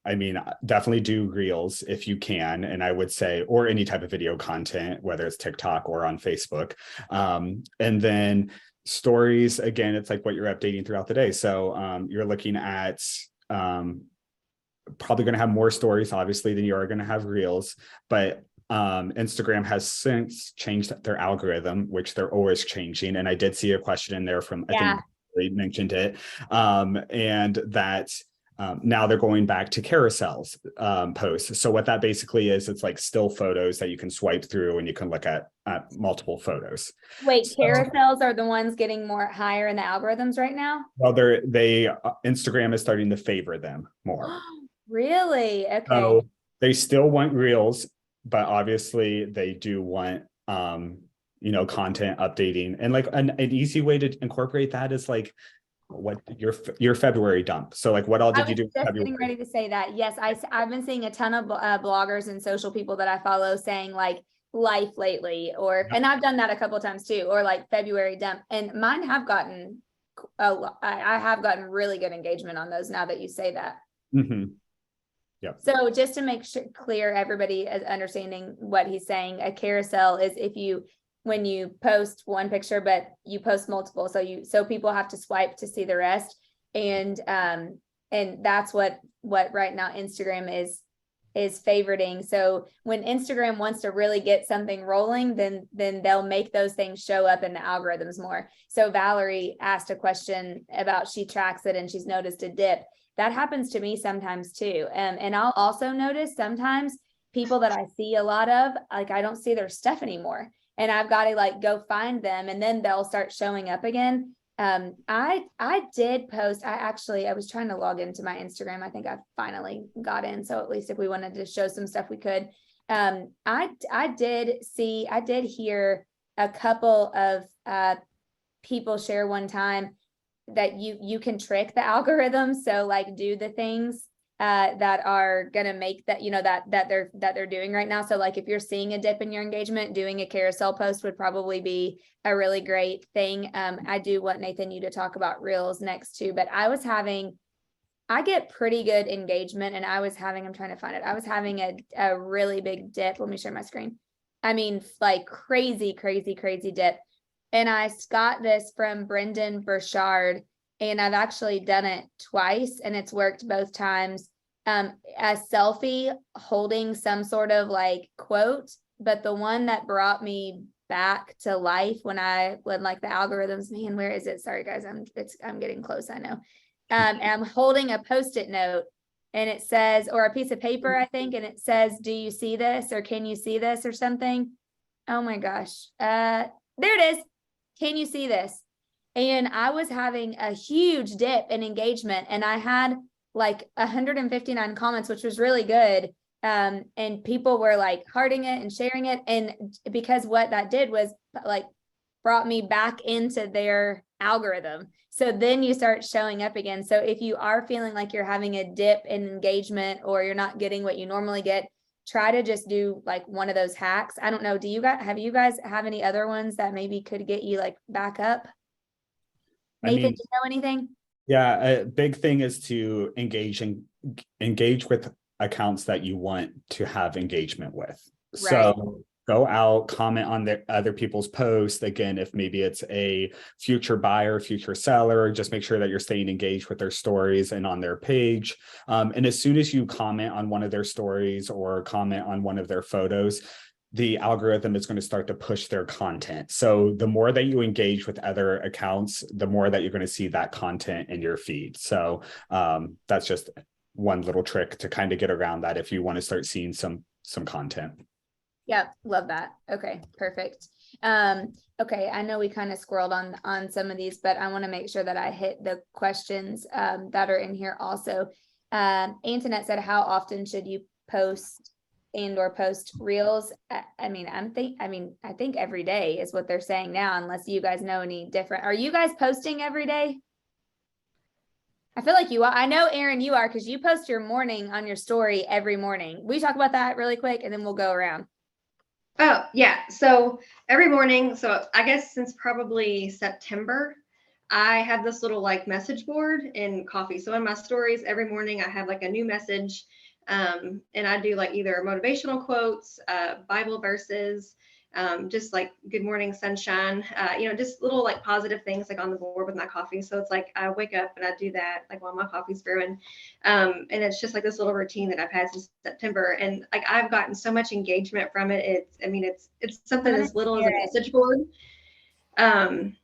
I mean, definitely do reels if you can, and I would say, or any type of video content, whether it's TikTok or on Facebook. And then stories, again, it's like what you're updating throughout the day. So you're looking at probably going to have more stories, obviously, than you are going to have reels, but Instagram has since changed their algorithm, which they're always changing. And I did see a question in there from, I think they mentioned it, and that now they're going back to carousels posts. So what that basically is, it's like still photos that you can swipe through and you can look at multiple photos. Wait, carousels are the ones getting more higher in the algorithms right now? Well, Instagram is starting to favor them more. Really? Okay. So they still want reels, but obviously they do want content updating. And like an easy way to incorporate that is like what your February dump. So like, what all I did you was do in just February? getting ready to say that. Yes, I've been seeing a ton of bloggers and social people that I follow saying like life lately, or and I've done that a couple of times too, or like February dump, and mine have gotten I have gotten really good engagement on those now that you say that. Mm-hmm. Yeah. So just to make sure clear, everybody is understanding what he's saying. A carousel is when you post one picture, but you post multiple, so people have to swipe to see the rest, and that's what right now Instagram is favoriting. So when Instagram wants to really get something rolling, then they'll make those things show up in the algorithms more. So Valerie asked a question about she tracks it and she's noticed a dip. That happens to me sometimes too. And I'll also notice sometimes people that I see a lot of, like I don't see their stuff anymore. And I've got to like go find them and then they'll start showing up again. I did post, I was trying to log into my Instagram. I think I finally got in. So at least if we wanted to show some stuff, we could. I did hear a couple of people share one time that you can trick the algorithm. So like do the things that are going to make that, that they're doing right now. So like if you're seeing a dip in your engagement, doing a carousel post would probably be a really great thing. I do want Nathan you to talk about reels next too, but I get pretty good engagement and I'm trying to find it. I was having a really big dip. Let me share my screen. I mean, like crazy dip. And I got this from Brendan Burchard, and I've actually done it twice and it's worked both times. A selfie holding some sort of like quote, but the one that brought me back to life when like the algorithms, man, where is it? Sorry guys, I'm getting close, I know. I'm holding a Post-it note and it says, or a piece of paper, I think, and it says, do you see this? Or can you see this or something? Oh my gosh. There it is. Can you see this? And I was having a huge dip in engagement and I had like 159 comments, which was really good. And people were like hearting it and sharing it. And because what that did was like brought me back into their algorithm. So then you start showing up again. So if you are feeling like you're having a dip in engagement or you're not getting what you normally get, try to just do like one of those hacks. I don't know. Do you guys have any other ones that maybe could get you like back up? Nathan, do you know anything? Yeah, a big thing is to engage with accounts that you want to have engagement with. Right. So go out, comment on the other people's posts. Again, if maybe it's a future buyer, future seller, just make sure that you're staying engaged with their stories and on their page. And as soon as you comment on one of their stories or comment on one of their photos, the algorithm is going to start to push their content. So the more that you engage with other accounts, the more that you're going to see that content in your feed. So that's just one little trick to kind of get around that if you want to start seeing some content. Yeah, love that. Okay, perfect. Okay, I know we kind of squirreled on some of these, but I want to make sure that I hit the questions that are in here also. Antoinette said, how often should you post or post reels? I think every day is what they're saying now, unless you guys know any different. Are you guys posting every day? I feel like you are. I know, Aaron, you are, because you post your morning on your story every morning. We talk about that really quick and then we'll go around. Oh, yeah. So every morning, so I guess since probably September, I have this little like message board in Coffee. So in my stories every morning, I have like a new message. And I do like either motivational quotes, Bible verses, just like good morning sunshine, just little like positive things like on the board with my coffee. So it's like I wake up and I do that like while my coffee's brewing. And it's just like this little routine that I've had since September. And like I've gotten so much engagement from it. It's something as little as a message board. And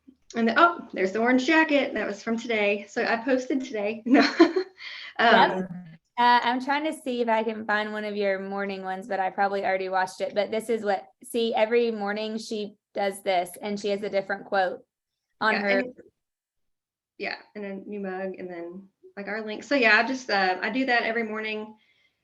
there's the orange jacket that was from today. So I posted today. No. Yep. I'm trying to see if I can find one of your morning ones, but I probably already watched it. But this is every morning she does this and she has a different quote on her. And a new mug and then like our link. So yeah, I just, I do that every morning.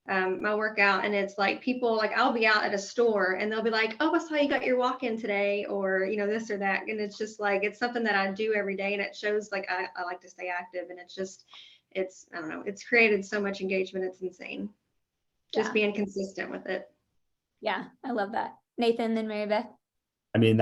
my workout, and it's like people, like I'll be out at a store and they'll be like, oh, I saw you got your walk-in today, or this or that, and it's just like it's something that I do every day, and it shows like I like to stay active, and it's I don't know, it's created so much engagement, it's insane. Just being consistent with it. Yeah, I love that. Nathan, then Mary Beth. I mean,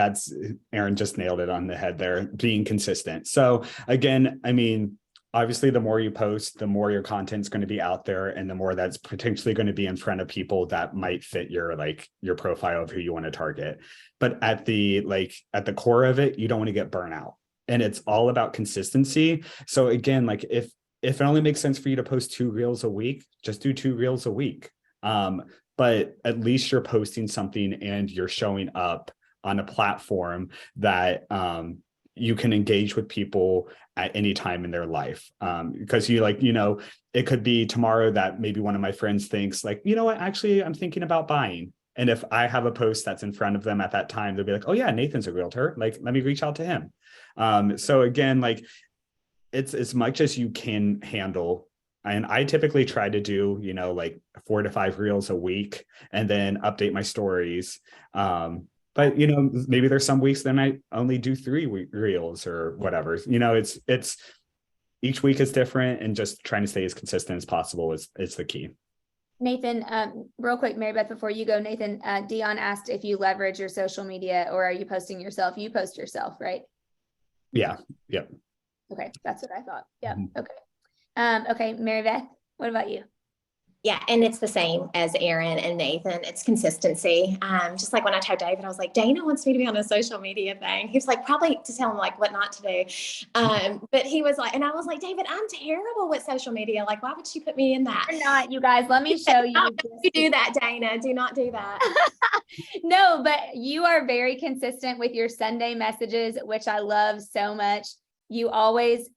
Aaron just nailed it on the head there, being consistent. So again, I mean, obviously the more you post, the more your content's going to be out there, and the more that's potentially going to be in front of people that might fit your profile of who you want to target. But at the core of it, you don't want to get burnout, and it's all about consistency. So again, like if it only makes sense for you to post 2 reels a week, just do 2 reels a week. But at least you're posting something and you're showing up on a platform that you can engage with people at any time in their life. Because it could be tomorrow that maybe one of my friends thinks like, you know what, actually, I'm thinking about buying. And if I have a post that's in front of them at that time, they'll be like, oh yeah, Nathan's a realtor. Like, let me reach out to him. So again, like it's as much as you can handle. And I typically try to do, like 4 to 5 reels a week and then update my stories. But maybe there's some weeks that I only do 3 reels or whatever. It's each week is different, and just trying to stay as consistent as possible is the key. Nathan, real quick, Mary Beth, before you go, Nathan, Dion asked if you leverage your social media, or are you posting yourself? You post yourself, right? Yeah. Yep. Okay, that's what I thought. Yeah. Mm-hmm. Okay. Okay, Mary Beth, what about you? Yeah, and it's the same as Aaron and Nathan. It's consistency. Just like when I told David, I was like, Dana wants me to be on a social media thing. He was like, probably to tell him like what not to do. But he was like, and I was like, David, I'm terrible with social media. Like, why would she put me in that? You're not, you guys. Let me show you. You do that, Dana. Do not do that. No, but you are very consistent with your Sunday messages, which I love so much. You always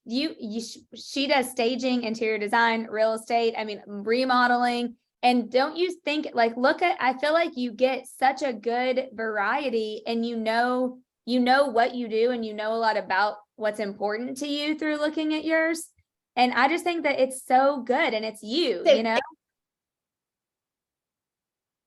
she does staging, interior design, real estate, remodeling. And don't you think, I feel like you get such a good variety, and you know what you do, and a lot about what's important to you through looking at yours. And I just think that it's so good, and it's you.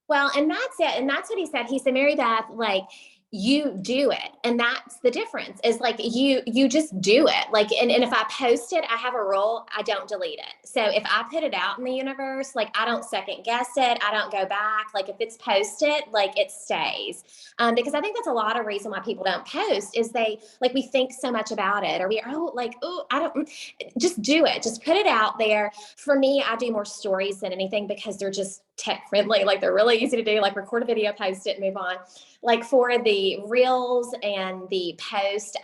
Well, and that's it. And that's what he said. He said, Mary Beth, like, you do it. And that's the difference, is like you just do it. Like, and if I post it, I have a rule, I don't delete it. So if I put it out in the universe, like, I don't second guess it. I don't go back. Like, if it's posted, like, it stays. Because I think that's a lot of reason why people don't post, is we think so much about it, or I don't, just do it. Just put it out there. For me, I do more stories than anything, because they're just tech friendly. Like, they're really easy to do, like record a video, post it, move on. Like, for the reels and the post,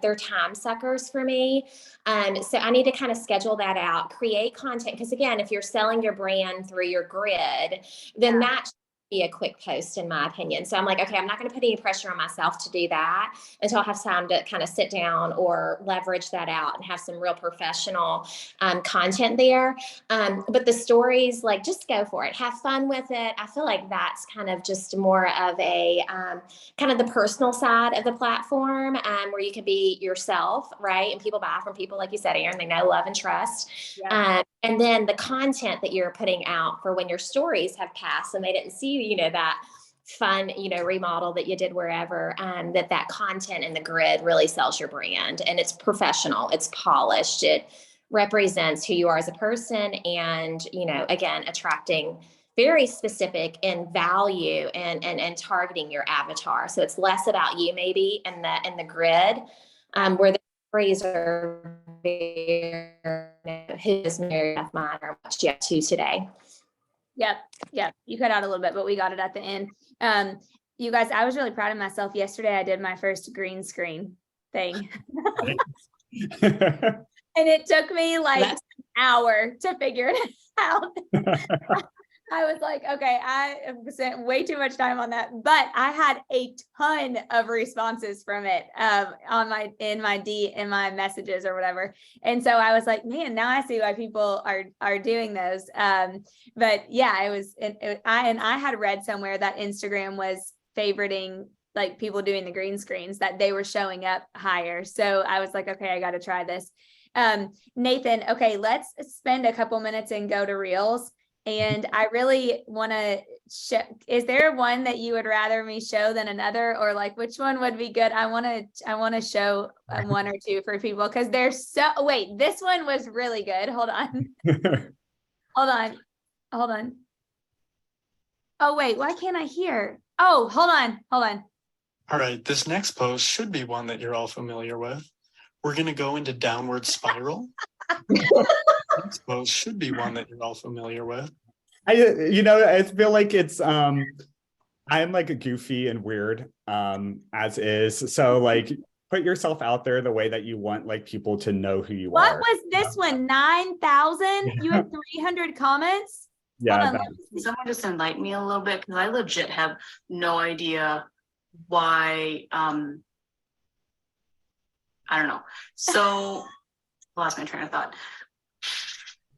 they're time suckers for me. So I need to kind of schedule that out, create content. Because again, if you're selling your brand through your grid, then that be a quick post, in my opinion. So I'm like, okay, I'm not going to put any pressure on myself to do that until I have time to kind of sit down or leverage that out and have some real professional content there. But the stories, like, just go for it. Have fun with it. I feel like that's kind of just more of a kind of the personal side of the platform, where you can be yourself, right? And people buy from people, like you said, Aaron, they know, love, and trust. Yeah. And then the content that you're putting out for when your stories have passed and they didn't see, that fun, remodel that you did wherever, that content in the grid really sells your brand, and it's professional, it's polished, it represents who you are as a person, and, again, attracting very specific in value and targeting your avatar. So it's less about you maybe in the grid, where the stories are very, who's Mary Beth Miner, what she up to today. Yep. You cut out a little bit, but we got it at the end. You guys, I was really proud of myself. Yesterday, I did my first green screen thing. And it took me an hour to figure it out. I was like, okay, I have spent way too much time on that, but I had a ton of responses from it in my messages or whatever. And so I was like, man, now I see why people are doing those. But yeah, I had read somewhere that Instagram was favoriting like people doing the green screens, that they were showing up higher. So I was like, okay, I got to try this. Nathan, okay, let's spend a couple minutes and go to Reels. And I really want to show, is there one that you would rather me show than another, or like which one would be good? I want to show one or two for people because they're so, wait, this one was really good. Hold on. Hold on. Oh, wait, why can't I hear? Oh, hold on. All right, this next pose should be one that you're all familiar with. We're going to go into downward spiral. Next pose should be one that you're all familiar with. I feel like it's I'm like a goofy and weird as is. So like put yourself out there the way that you want like people to know who you What are. was this one? 9,000? You had 300 comments? Yeah. Someone just enlighten me a little bit because I legit have no idea why. I don't know. So I lost my train of thought.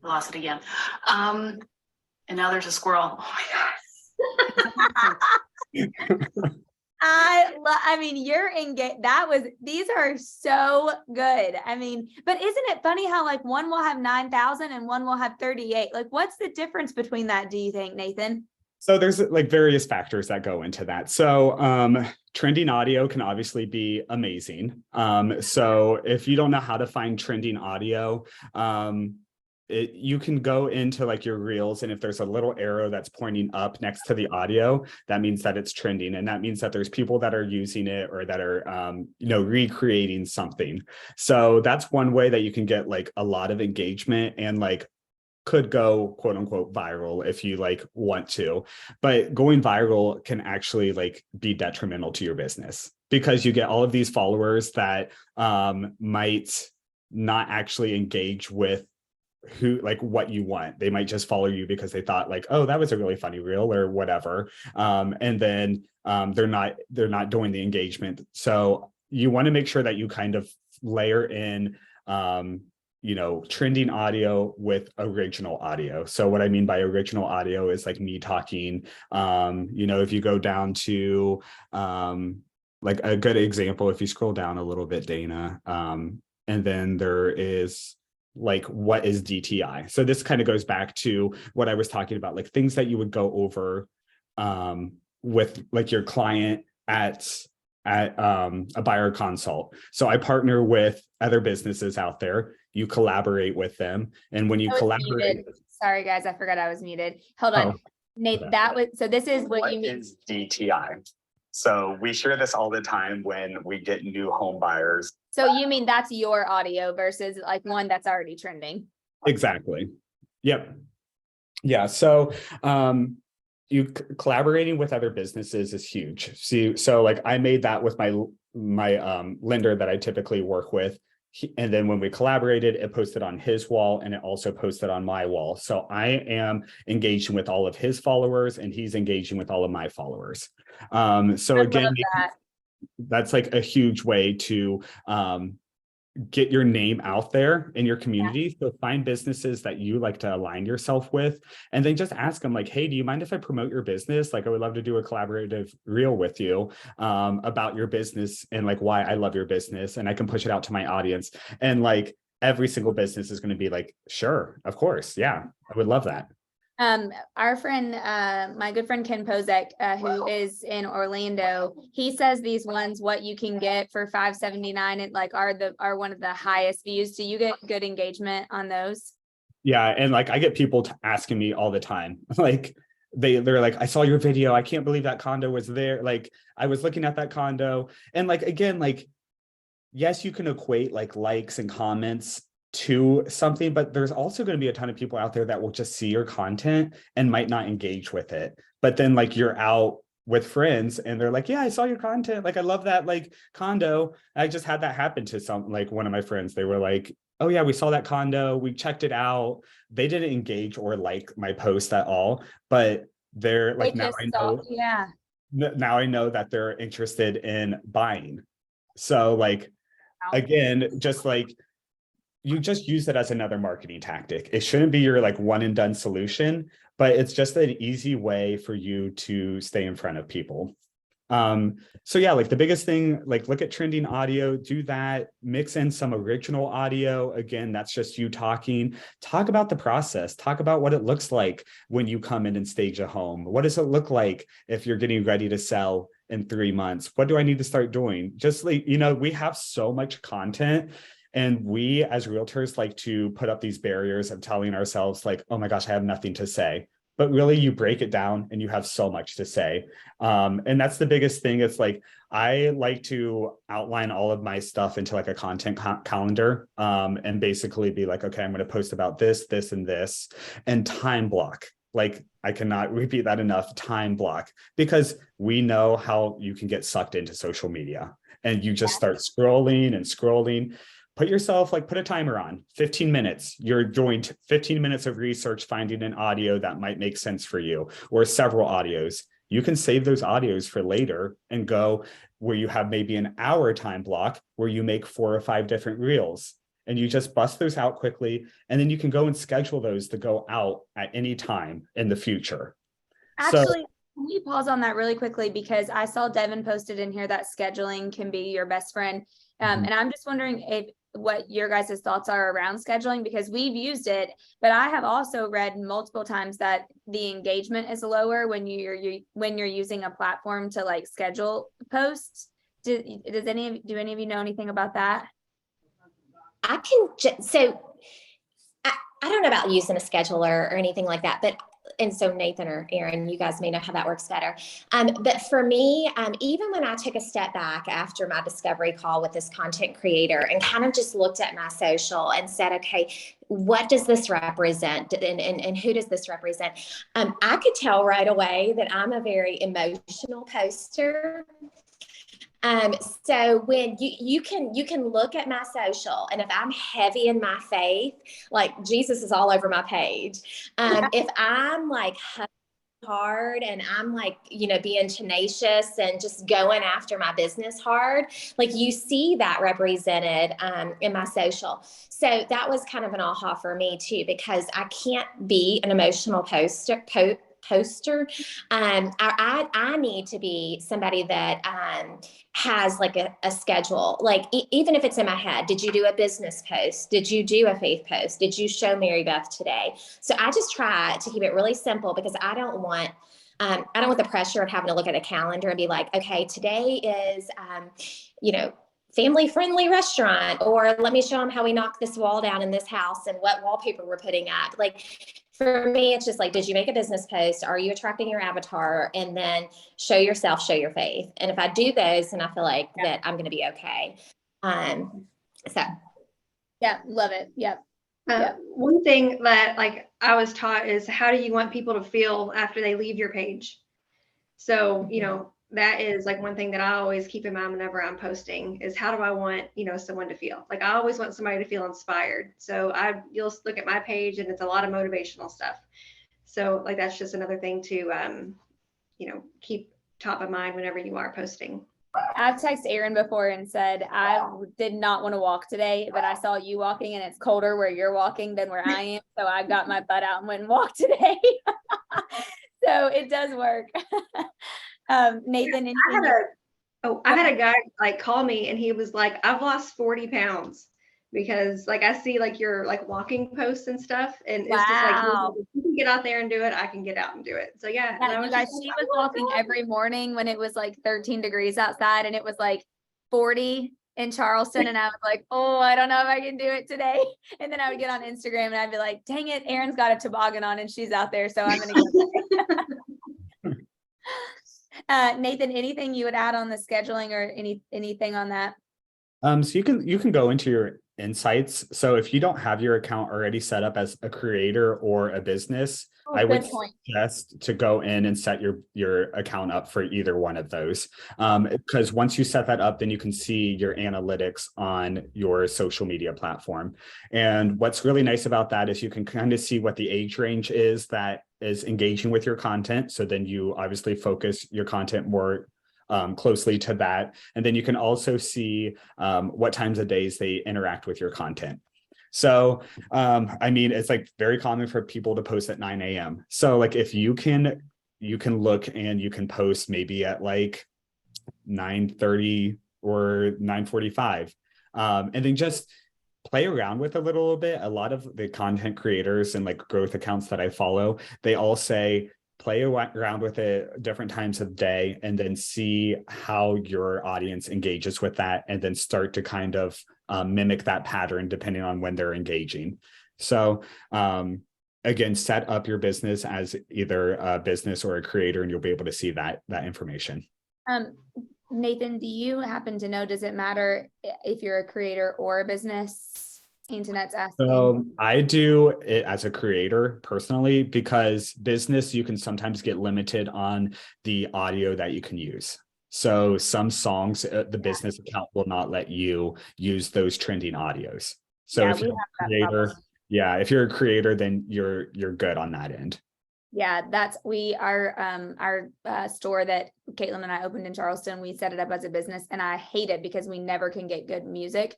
I lost it again. And now there's a squirrel. Oh my God. I mean, you're engaged. These are so good. I mean, but isn't it funny how like one will have 9,000 and one will have 38? Like, what's the difference between that, do you think, Nathan? So there's like various factors that go into that. So trending audio can obviously be amazing. So if you don't know how to find trending audio, you can go into like your reels, and if there's a little arrow that's pointing up next to the audio, that means that it's trending, and that means that there's people that are using it or that are recreating something. So that's one way that you can get like a lot of engagement and like could go quote unquote viral if you like want to. But going viral can actually like be detrimental to your business because you get all of these followers that might not actually engage with who like what you want. They might just follow you because they thought like, oh, that was a really funny reel or whatever, and then they're not doing the engagement. So you want to make sure that you kind of layer in trending audio with original audio. So what I mean by original audio is like me talking. If you go down to like a good example, if you scroll down a little bit, Dana, and then there is like, what is DTI? So this kind of goes back to what I was talking about, like things that you would go over with like your client at a buyer consult. So I partner with other businesses out there. You collaborate with them. And when you collaborate. Muted. Sorry, guys, I forgot I was muted. Hold on. Nate, so this is what you mean. Is DTI? So we share this all the time when we get new home buyers. So you mean that's your audio versus like one that's already trending? Exactly. Yep. Yeah. So collaborating with other businesses is huge. So like I made that with my lender that I typically work with. And then when we collaborated, it posted on his wall and it also posted on my wall. So I am engaging with all of his followers and he's engaging with all of my followers. So again, that's like a huge way to get your name out there in your community. So find businesses that you like to align yourself with, and then just ask them like, hey, do you mind if I promote your business? Like I would love to do a collaborative reel with you about your business and like why I love your business, and I can push it out to my audience. And like every single business is going to be like, sure, of course. Yeah, I would love that. Our friend, my good friend Ken Pozek, who is in Orlando, he says these ones, what you can get for $5.79, and like are one of the highest views. Do you get good engagement on those? Yeah, and like I get people asking me all the time, like they're like, I saw your video, I can't believe that condo was there. Like I was looking at that condo, and like again, like yes, you can equate like likes and comments to something, but there's also going to be a ton of people out there that will just see your content and might not engage with it. But then like you're out with friends and they're like, yeah, I saw your content, like I love that like condo. I just had that happen to like one of my friends. They were like, oh yeah, we saw that condo, we checked it out. They didn't engage or like my post at all, but they're like, now I know that they're interested in buying. So like again, just like you just use it as another marketing tactic. It shouldn't be your like one and done solution, but it's just an easy way for you to stay in front of people. So yeah, like the biggest thing, like look at trending audio, do that, mix in some original audio. Again, that's just you talking. Talk about the process, talk about what it looks like when you come in and stage a home. What does it look like if you're getting ready to sell in 3 months? What do I need to start doing? Just like, we have so much content. And we as realtors like to put up these barriers of telling ourselves like, oh my gosh, I have nothing to say. But really you break it down and you have so much to say. And that's the biggest thing. It's like, I like to outline all of my stuff into like a content calendar, and basically be like, okay, I'm going to post about this, this, and this, and time block. Like, I cannot repeat that enough, time block, because we know how you can get sucked into social media and you just start scrolling and scrolling. Put a timer on 15 minutes. You're doing 15 minutes of research, finding an audio that might make sense for you, or several audios. You can save those audios for later and go where you have maybe an hour time block where you make 4 or 5 different reels, and you just bust those out quickly. And then you can go and schedule those to go out at any time in the future. Actually, can we pause on that really quickly? Because I saw Devin posted in here that scheduling can be your best friend. And I'm just wondering what your guys' thoughts are around scheduling, because we've used it, but I have also read multiple times that the engagement is lower when you're using a platform to like schedule posts. Do any of you know anything about that? I don't know about using a scheduler or anything like that, and so Nathan or Aaron, you guys may know how that works better. But for me, even when I took a step back after my discovery call with this content creator and kind of just looked at my social and said, okay, what does this represent? And who does this represent? I could tell right away that I'm a very emotional poster. So when you can look at my social, and if I'm heavy in my faith, like Jesus is all over my page. If I'm like hard and I'm like, being tenacious and just going after my business hard, like you see that represented in my social. So that was kind of an aha for me too, because I can't be an emotional poster. I need to be somebody that has like a schedule, like even if it's in my head. Did you do a business post? Did you do a faith post? Did you show Mary Beth today? So I just try to keep it really simple, because I don't want the pressure of having to look at a calendar and be like, okay, today is family friendly restaurant, or let me show them how we knocked this wall down in this house and what wallpaper we're putting up. Like, for me, it's just like, did you make a business post? Are you attracting your avatar? And then show yourself, show your faith. And if I do those, then I feel like that I'm going to be okay. So. Yeah, love it. Yep. One thing that like I was taught is, how do you want people to feel after they leave your page? So, that is like one thing that I always keep in mind whenever I'm posting, is how do I want, someone to feel? Like, I always want somebody to feel inspired. So you'll look at my page and it's a lot of motivational stuff. So like, that's just another thing to, keep top of mind whenever you are posting. I've texted Aaron before and said, I did not want to walk today, but I saw you walking and it's colder where you're walking than where I am. So I got my butt out and went and walked today. So it does work. Nathan, I had a guy like call me and he was like, I've lost 40 pounds because like I see like your like walking posts and stuff, and it's just like, if you can get out there and do it, I can get out and do it. So yeah, you guys, she was walking every morning when it was like 13 degrees outside and it was like 40 in Charleston, and I was like, oh, I don't know if I can do it today. And then I would get on Instagram and I'd be like, dang it, Erin's got a toboggan on and she's out there, so I'm gonna go. Nathan, anything you would add on the scheduling or anything on that? So you can go into your insights. So if you don't have your account already set up as a creator or a business, I would suggest to go in and set your account up for either one of those. Because once you set that up, then you can see your analytics on your social media platform. And what's really nice about that is you can kind of see what the age range is that is engaging with your content. So then you obviously focus your content more closely to that. And then you can also see what times of days they interact with your content. So, it's like very common for people to post at 9 a.m. So like if you can look and you can post maybe at like 9:30 or 9:45. And then just play around with a little bit. A lot of the content creators and like growth accounts that I follow, they all say, play around with it different times of day and then see how your audience engages with that, and then start to kind of mimic that pattern depending on when they're engaging. So again, set up your business as either a business or a creator, and you'll be able to see that information. Nathan, do you happen to know, does it matter if you're a creator or a business? Internet's asking. So I do it as a creator personally, because business, you can sometimes get limited on the audio that you can use. So some songs, the business account will not let you use those trending audios. So Yeah, if we you're have a that creator, problem. if you're a creator, then you're good on that end. Yeah, that's our store that Caitlin and I opened in Charleston. We set it up as a business, and I hate it because we never can get good music.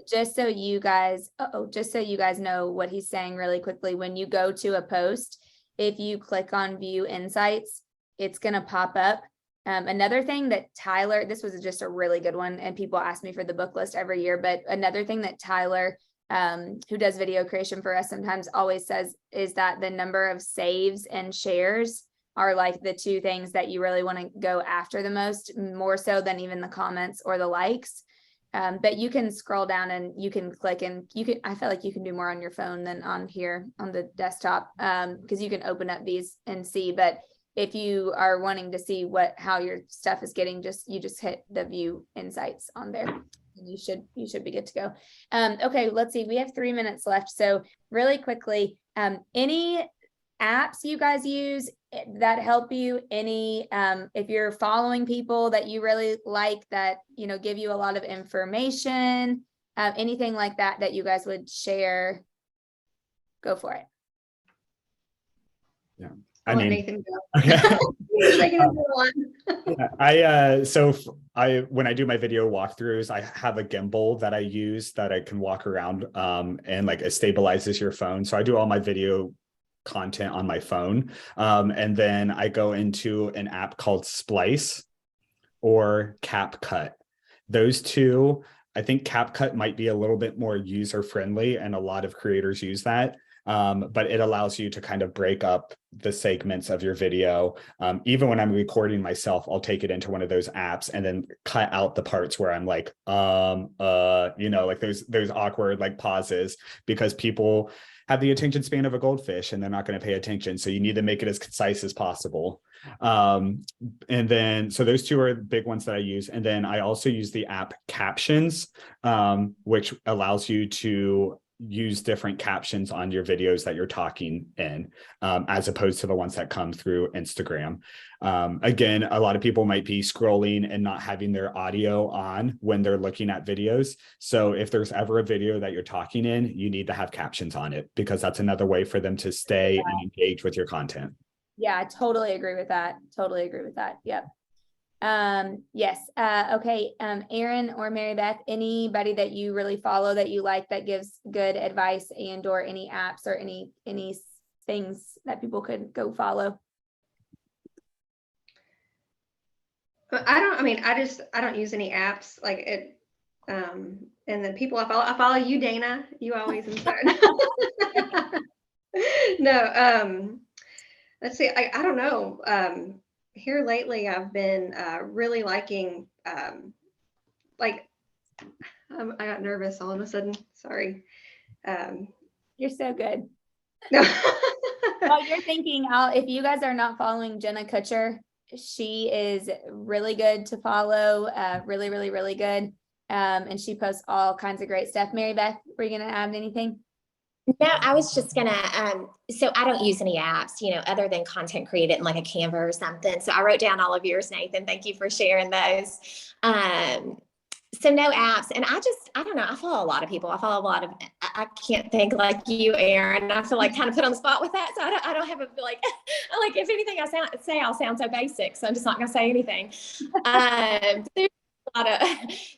Just so you guys know what he's saying really quickly, when you go to a post, if you click on view insights, it's going to pop up. Another thing that Tyler, this was just a really good one, and people ask me for the book list every year, but another thing that Tyler, who does video creation for us, sometimes always says is that the number of saves and shares are like the two things that you really want to go after the most, more so than even the comments or the likes. But you can scroll down and you can click, and I feel like you can do more on your phone than on here on the desktop, because you can open up these and see. But if you are wanting to see how your stuff is getting, you just hit the view insights on there. You should be good to go. Okay, let's see. We have 3 minutes left. So really quickly, any apps you guys use that help you, any if you're following people that you really like that give you a lot of information, anything like that you guys would share, go for it. Yeah, I'll let Nathan go. When I do my video walkthroughs, I have a gimbal that I use that I can walk around, and like it stabilizes your phone. So I do all my video content on my phone, and then I go into an app called Splice or CapCut. Those two, I think CapCut might be a little bit more user friendly, and a lot of creators use that. But it allows you to kind of break up the segments of your video. Even when I'm recording myself, I'll take it into one of those apps and then cut out the parts where I'm like, like those awkward like pauses, because people have the attention span of a goldfish and they're not going to pay attention. So you need to make it as concise as possible. And then, so those two are big ones that I use. And then I also use the app Captions, which allows you to use different captions on your videos that you're talking in, as opposed to the ones that come through Instagram. Again, a lot of people might be scrolling and not having their audio on when they're looking at videos. So if there's ever a video that you're talking in, you need to have captions on it, because that's another way for them to stay and engage with your content. Yeah, I totally agree with that. Yep. Yes. Okay. Aaron or Mary Beth, anybody that you really follow that you like that gives good advice, and or any apps or any things that people could go follow? I don't use any apps like it. And the people I follow you, Dana, you always inspire. No, let's see. I don't know. Here lately, I've been really liking, I got nervous all of a sudden. Sorry. You're so good. No. Well, you're thinking, if you guys are not following Jenna Kutcher, she is really good to follow, really, really, really good. And she posts all kinds of great stuff. Mary Beth, were you going to add anything? No, I was just gonna, so I don't use any apps, other than content created in like a Canva or something. So I wrote down all of yours, Nathan. Thank you for sharing those. So no apps. And I don't know, I follow a lot of people. I can't think like you, Aaron. I feel like kind of put on the spot with that. So I don't have like, if anything I'll sound so basic. So I'm just not gonna say anything. There's a lot of,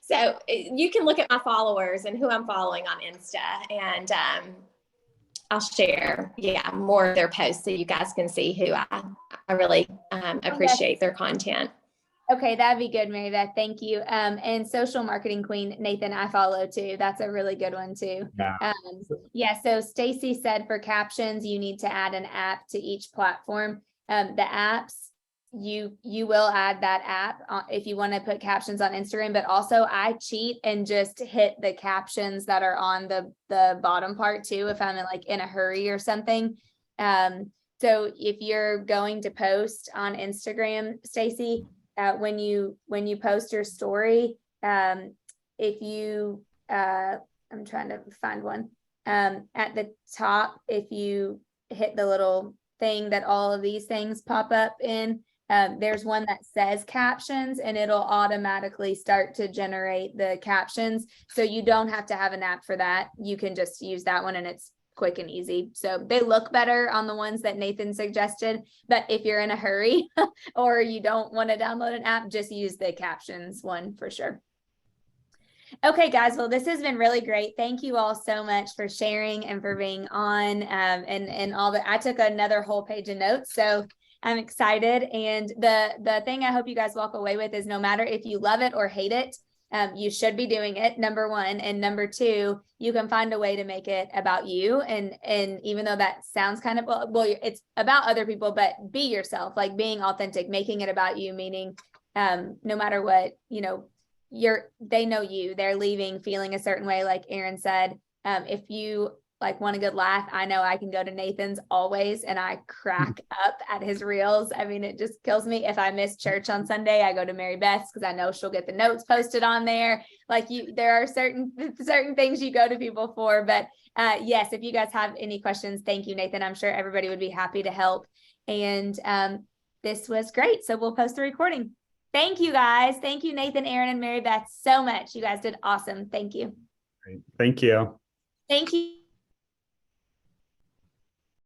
so you can look at my followers and who I'm following on Insta, and I'll share, more of their posts so you guys can see who I really appreciate their content. Okay, that'd be good, Mary Beth. Thank you. And Social Marketing Queen, Nathan, I follow too. That's a really good one too. Yeah. Yeah, so Stacy said for captions, you need to add an app to each platform. The apps, you will add that app if you want to put captions on Instagram, but also I cheat and just hit the captions that are on the bottom part too, if I'm in a hurry or something. So if you're going to post on Instagram, Stacy, when you post your story, if you I'm trying to find one, at the top, if you hit the little thing that all of these things pop up in, there's one that says captions, and it'll automatically start to generate the captions, so you don't have to have an app for that. You can just use that one, and it's quick and easy. So they look better on the ones that Nathan suggested, but if you're in a hurry or you don't want to download an app, just use the captions one for sure. Okay, guys, well, this has been really great. Thank you all so much for sharing and for being on, and all that. I took another whole page of notes, so I'm excited. And the thing I hope you guys walk away with is, no matter if you love it or hate it, you should be doing it, number one. And number two, you can find a way to make it about you. And even though that sounds kind of, well, it's about other people, but be yourself, like being authentic, making it about you, meaning no matter what, they know you, they're leaving feeling a certain way. Like Aaron said, if you want a good laugh, I know I can go to Nathan's always, and I crack up at his reels. I mean, it just kills me. If I miss church on Sunday, I go to Mary Beth's because I know she'll get the notes posted on there. There are certain things you go to people for. But yes, if you guys have any questions, thank you, Nathan. I'm sure everybody would be happy to help. And this was great. So we'll post the recording. Thank you, guys. Thank you, Nathan, Aaron, and Mary Beth, so much. You guys did awesome. Thank you. Great. Thank you. Thank you.